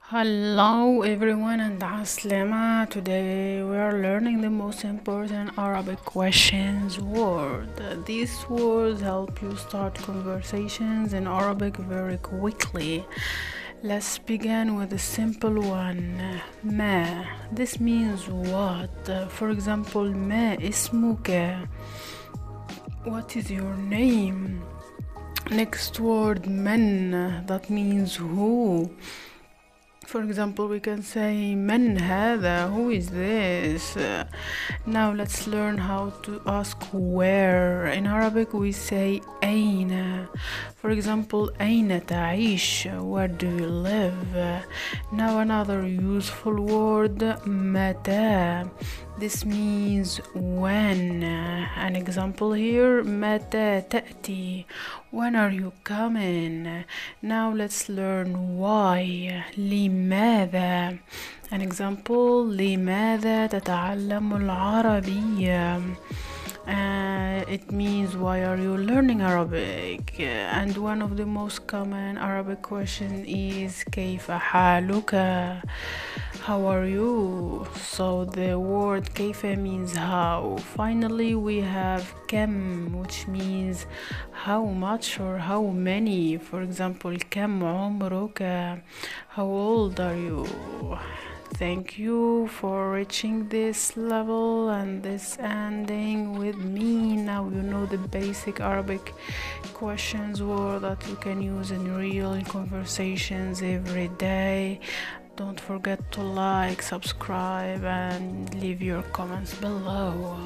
Hello everyone and Aslama. Today we are learning the most important Arabic questions word. These words help you start conversations in Arabic very quickly. Let's begin with a simple one. ما. This means what? For example, ما اسمك? What is your name? Next word, من. That means who. For example, we can say من هذا? Who is this? Now let's learn how to ask where. In Arabic we say أين. For example, أين تعيش? Where do you live? Now another useful word, متى. This means when. An example here, متى تأتي? When are you coming? Now let's learn why. لماذا? An example, لماذا تتعلم العربية? It means why are you learning Arabic? And one of the most common Arabic question is كيف حالك? How are you? So the word كيف means how. Finally we have كم, which means how much or how many. For example, كم عمرك? How old are you? Thank you for reaching this level and this ending with me. Now you know the basic Arabic questions word that you can use in real conversations every day. Don't forget to like, subscribe and leave your comments below.